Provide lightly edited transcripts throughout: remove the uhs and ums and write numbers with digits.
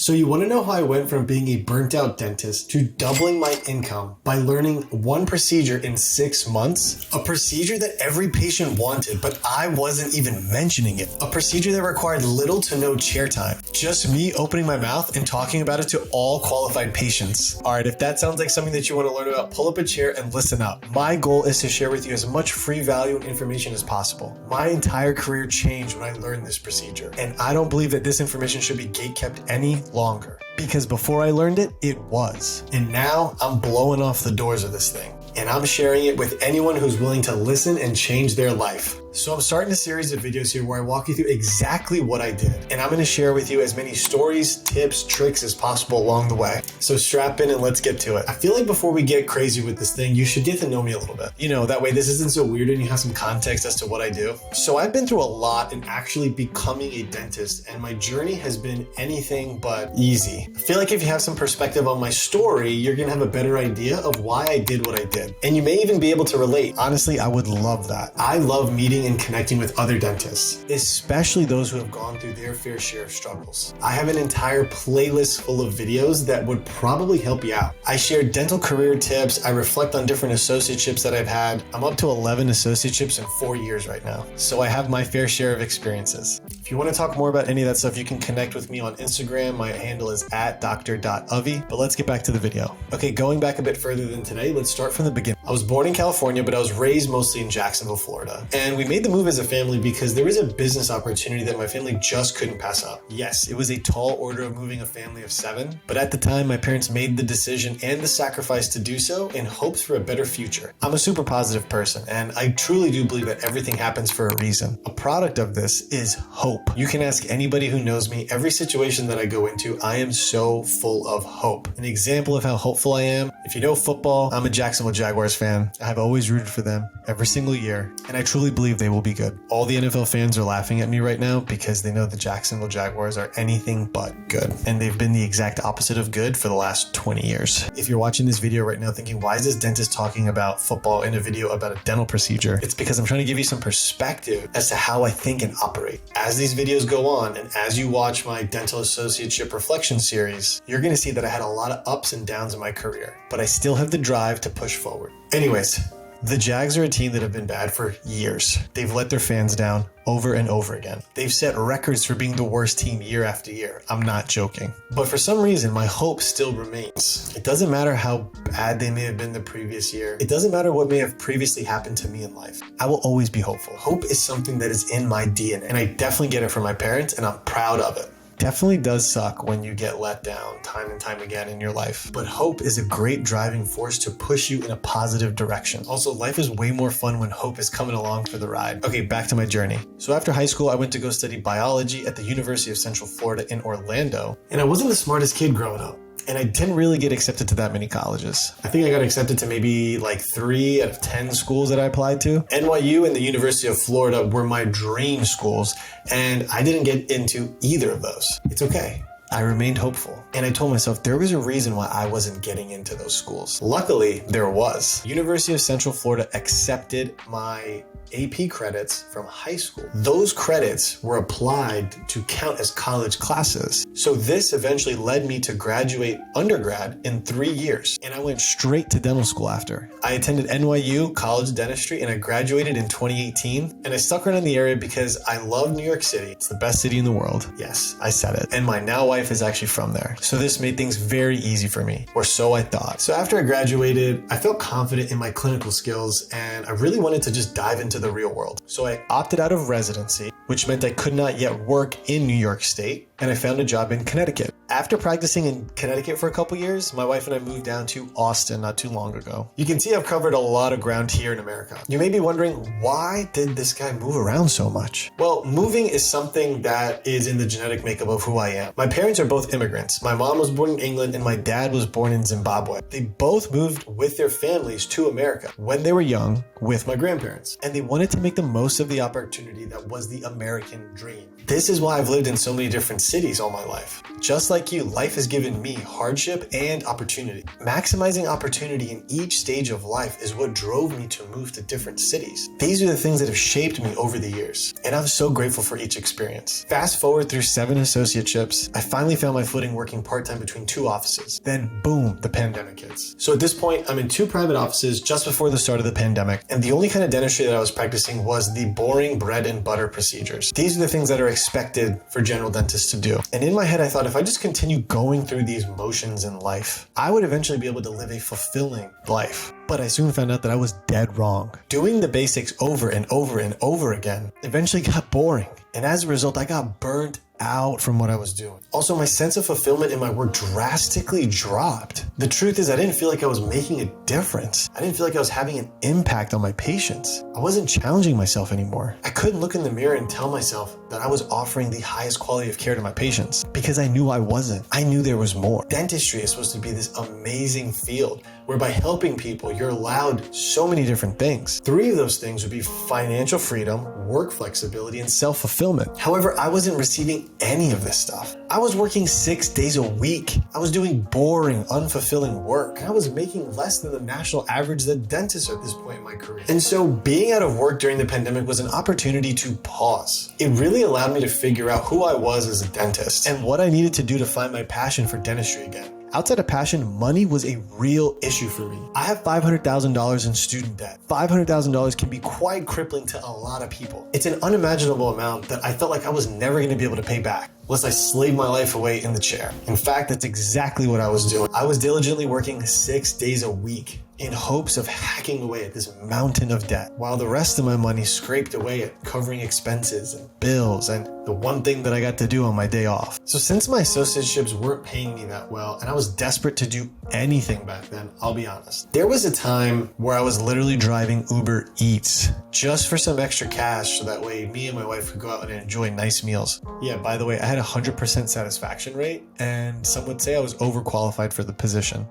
So you want to know how I went from being a burnt out dentist to doubling my income by learning one procedure in 6 months? A procedure that every patient wanted, but I wasn't even mentioning it. A procedure that required little to no chair time. Just me opening my mouth and talking about it to all qualified patients. All right, if that sounds like something that you want to learn about, pull up a chair and listen up. My goal is to share with you as much free value and information as possible. My entire career changed when I learned this procedure, and I don't believe that this information should be gatekept any longer. Because before I learned it, it was. And now I'm blowing off the doors of this thing. And I'm sharing it with anyone who's willing to listen and change their life. So I'm starting a series of videos here where I walk you through exactly what I did. And I'm going to share with you as many stories, tips, tricks as possible along the way. So strap in and let's get to it. I feel like before we get crazy with this thing, you should get to know me a little bit. You know, that way this isn't so weird and you have some context as to what I do. So I've been through a lot in actually becoming a dentist, and my journey has been anything but easy. I feel like if you have some perspective on my story, you're going to have a better idea of why I did what I did. And you may even be able to relate. Honestly, I would love that. I love meeting and connecting with other dentists, especially those who have gone through their fair share of struggles. I have an entire playlist full of videos that would probably help you out. I share dental career tips. I reflect on different associateships that I've had. I'm up to 11 associateships in 4 years right now. So I have my fair share of experiences. If you want to talk more about any of that stuff, you can connect with me on Instagram. My handle is @dr.uvi. But let's get back to the video. Okay, going back a bit further than today, let's start from the beginning. I was born in California, but I was raised mostly in Jacksonville, Florida. And we made the move as a family because there was a business opportunity that my family just couldn't pass up. Yes, it was a tall order of moving a family of 7, but at the time my parents made the decision and the sacrifice to do so in hopes for a better future. I'm a super positive person, and I truly do believe that everything happens for a reason. A product of this is hope. You can ask anybody who knows me. Every situation that I go into, I am so full of hope. An example of how hopeful I am, if you know football, I'm a Jacksonville Jaguars fan. I've always rooted for them every single year, and I truly believe they will be good. All the NFL fans are laughing at me right now because they know the Jacksonville Jaguars are anything but good, and they've been the exact opposite of good for the last 20 years. If you're watching this video right now thinking, why is this dentist talking about football in a video about a dental procedure? It's because I'm trying to give you some perspective as to how I think and operate. As these videos go on, and as you watch my dental associateship reflection series, you're going to see that I had a lot of ups and downs in my career, but I still have the drive to push forward. Anyways, the Jags are a team that have been bad for years. They've let their fans down over and over again. They've set records for being the worst team year after year. I'm not joking. But for some reason, my hope still remains. It doesn't matter how bad they may have been the previous year. It doesn't matter what may have previously happened to me in life. I will always be hopeful. Hope is something that is in my DNA, and I definitely get it from my parents, and I'm proud of it. Definitely does suck when you get let down time and time again in your life, but hope is a great driving force to push you in a positive direction. Also, life is way more fun when hope is coming along for the ride. Okay, back to my journey. So after high school, I went to go study biology at the University of Central Florida in Orlando, and I wasn't the smartest kid growing up. And I didn't really get accepted to that many colleges. I think I got accepted to maybe like 3 out of 10 schools that I applied to. NYU and the University of Florida were my dream schools, and I didn't get into either of those. It's okay. I remained hopeful, and I told myself there was a reason why I wasn't getting into those schools. Luckily, there was. University of Central Florida accepted my AP credits from high school. Those credits were applied to count as college classes. So this eventually led me to graduate undergrad in 3 years, and I went straight to dental school after. I attended NYU College of Dentistry, and I graduated in 2018, and I stuck around in the area because I love New York City. It's the best city in the world. Yes, I said it. And my now wife is actually from there. So this made things very easy for me, or so I thought. So after I graduated, I felt confident in my clinical skills, and I really wanted to just dive into the real world. So I opted out of residency, which meant I could not yet work in New York State, and I found a job in Connecticut. After practicing in Connecticut for a couple years, my wife and I moved down to Austin not too long ago. You can see I've covered a lot of ground here in America. You may be wondering, why did this guy move around so much? Well, moving is something that is in the genetic makeup of who I am. My parents are both immigrants. My mom was born in England and my dad was born in Zimbabwe. They both moved with their families to America when they were young with my grandparents, and they wanted to make the most of the opportunity that was the American dream. This is why I've lived in so many different cities all my life. Just like you, life has given me hardship and opportunity. Maximizing opportunity in each stage of life is what drove me to move to different cities. These are the things that have shaped me over the years, and I'm so grateful for each experience. Fast forward through 7 associateships, I finally finally found my footing working part-time between 2 offices. Then boom, the pandemic hits. So at this point, I'm in 2 private offices just before the start of the pandemic, and the only kind of dentistry that I was practicing was the boring bread and butter procedures. These are the things that are expected for general dentists to do. And in my head, I thought if I just continue going through these motions in life, I would eventually be able to live a fulfilling life. But I soon found out that I was dead wrong. Doing the basics over and over and over again eventually got boring. And as a result, I got burned out from what I was doing. Also, my sense of fulfillment in my work drastically dropped. The truth is, I didn't feel like I was making a difference. I didn't feel like I was having an impact on my patients. I wasn't challenging myself anymore. I couldn't look in the mirror and tell myself that I was offering the highest quality of care to my patients because I knew I wasn't. I knew there was more. Dentistry is supposed to be this amazing field where by helping people, you're allowed so many different things. 3 of those things would be financial freedom, work flexibility, and self-fulfillment. However, I wasn't receiving any of this stuff. I was working 6 days a week. I was doing boring, unfulfilling work. I was making less than the national average that dentists are at this point in my career. And so being out of work during the pandemic was an opportunity to pause. It really allowed me to figure out who I was as a dentist and what I needed to do to find my passion for dentistry again. Outside of passion, money was a real issue for me. I have $500,000 in student debt. $500,000 can be quite crippling to a lot of people. It's an unimaginable amount that I felt like I was never going to be able to pay back unless I slaved my life away in the chair. In fact, that's exactly what I was doing. I was diligently working 6 days a week in hopes of hacking away at this mountain of debt, while the rest of my money scraped away at covering expenses and bills and the one thing that I got to do on my day off. So since my associateships weren't paying me that well, and I was desperate to do anything back then, I'll be honest, there was a time where I was literally driving Uber Eats just for some extra cash so that way me and my wife could go out and enjoy nice meals. Yeah, by the way, I had a 100% satisfaction rate, and some would say I was overqualified for the position.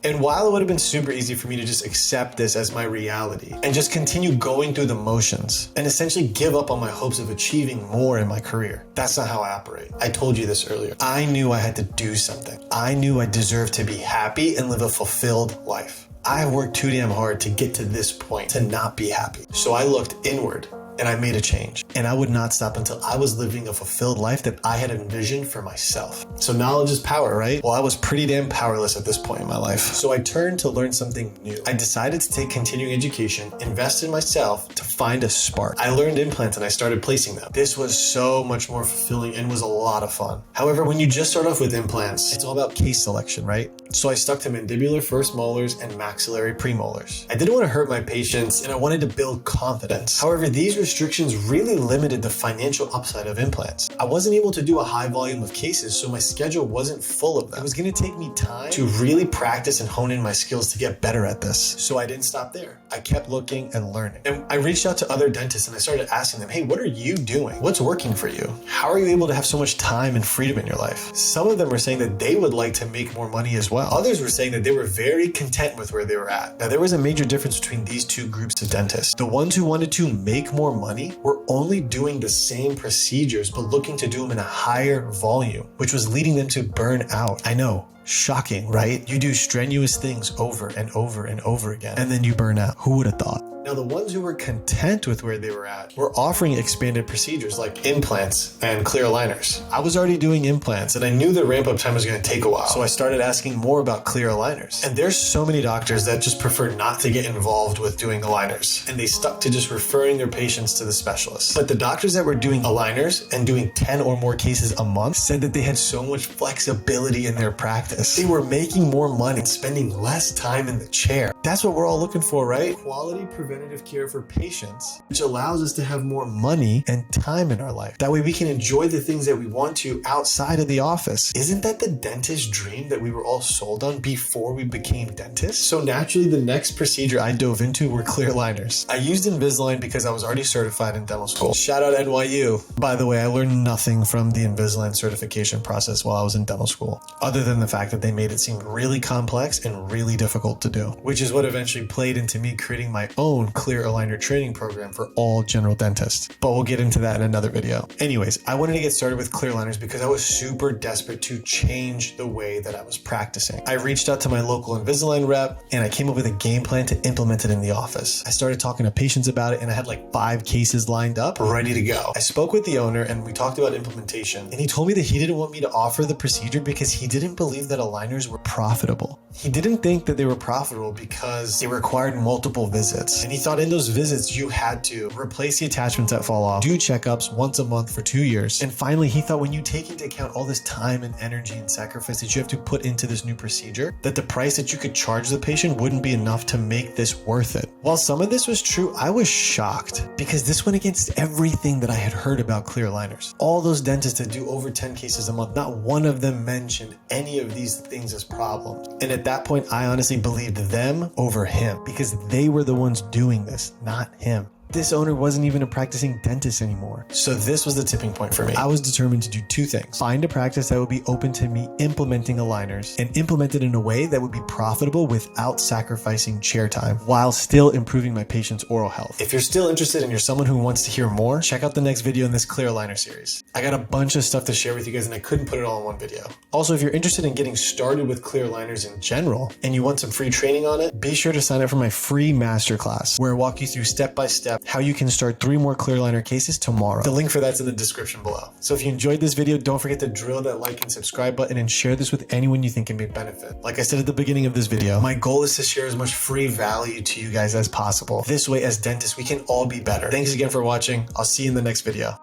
And while it would have been super easy for me to just accept this as my reality and just continue going through the motions and essentially give up on my hopes of achieving more in my career, that's not how I operate. I told you this earlier. I knew I had to do something. I knew I deserved to be happy and live a fulfilled life. I have worked too damn hard to get to this point to not be happy. So I looked inward and I made a change. And I would not stop until I was living a fulfilled life that I had envisioned for myself. So knowledge is power, right? Well, I was pretty damn powerless at this point in my life. So I turned to learn something new. I decided to take continuing education, invest in myself to find a spark. I learned implants and I started placing them. This was so much more fulfilling and was a lot of fun. However, when you just start off with implants, it's all about case selection, right? So I stuck to mandibular first molars and maxillary premolars. I didn't want to hurt my patients and I wanted to build confidence. However, these restrictions really limited the financial upside of implants. I wasn't able to do a high volume of cases, so my schedule wasn't full of them. It was going to take me time to really practice and hone in my skills to get better at this. So I didn't stop there. I kept looking and learning. And I reached out to other dentists and I started asking them, hey, what are you doing? What's working for you? How are you able to have so much time and freedom in your life? Some of them were saying that they would like to make more money as well. Others were saying that they were very content with where they were at. Now, there was a major difference between these two groups of dentists. The ones who wanted to make more money were only doing the same procedures, but looking to do them in a higher volume, which was leading them to burn out. I know. Shocking, right? You do strenuous things over and over and over again, and then you burn out. Who would have thought? Now, the ones who were content with where they were at were offering expanded procedures like implants and clear aligners. I was already doing implants and I knew the ramp up time was going to take a while. So I started asking more about clear aligners. And there's so many doctors that just prefer not to get involved with doing aligners. And they stuck to just referring their patients to the specialists. But the doctors that were doing aligners and doing 10 or more cases a month said that they had so much flexibility in their practice. They were making more money and spending less time in the chair. That's what we're all looking for, right? Quality preventative care for patients, which allows us to have more money and time in our life. That way we can enjoy the things that we want to outside of the office. Isn't that the dentist dream that we were all sold on before we became dentists? So naturally, the next procedure I dove into were clear aligners. I used Invisalign because I was already certified in dental school. Shout out NYU. By the way, I learned nothing from the Invisalign certification process while I was in dental school, other than the fact that they made it seem really complex and really difficult to do, which is what eventually played into me creating my own own clear aligner training program for all general dentists. But we'll get into that in another video. Anyways, I wanted to get started with clear aligners because I was super desperate to change the way that I was practicing. I reached out to my local Invisalign rep and I came up with a game plan to implement it in the office. I started talking to patients about it and I had like 5 cases lined up, ready to go. I spoke with the owner and we talked about implementation, and he told me that he didn't want me to offer the procedure because he didn't believe that aligners were profitable. He didn't think that they were profitable because they required multiple visits. And he thought in those visits, you had to replace the attachments that fall off, do checkups once a month for 2 years. And finally, he thought when you take into account all this time and energy and sacrifice that you have to put into this new procedure, that the price that you could charge the patient wouldn't be enough to make this worth it. While some of this was true, I was shocked because this went against everything that I had heard about clear aligners. All those dentists that do over 10 cases a month, not one of them mentioned any of these things as problems. And at that point, I honestly believed them over him because they were the ones doing this, not him. This owner wasn't even a practicing dentist anymore. So this was the tipping point for me. I was determined to do 2 things. Find a practice that would be open to me implementing aligners and implement it in a way that would be profitable without sacrificing chair time while still improving my patient's oral health. If you're still interested and you're someone who wants to hear more, check out the next video in this clear aligner series. I got a bunch of stuff to share with you guys and I couldn't put it all in one video. Also, if you're interested in getting started with clear aligners in general and you want some free training on it, be sure to sign up for my free masterclass where I walk you through step by step how you can start 3 more clear aligner cases tomorrow. The link for that's in the description below. So if you enjoyed this video, don't forget to drill that like and subscribe button and share this with anyone you think can be benefit. Like I said at the beginning of this video, my goal is to share as much free value to you guys as possible. This way, as dentists, we can all be better. Thanks again for watching. I'll see you in the next video.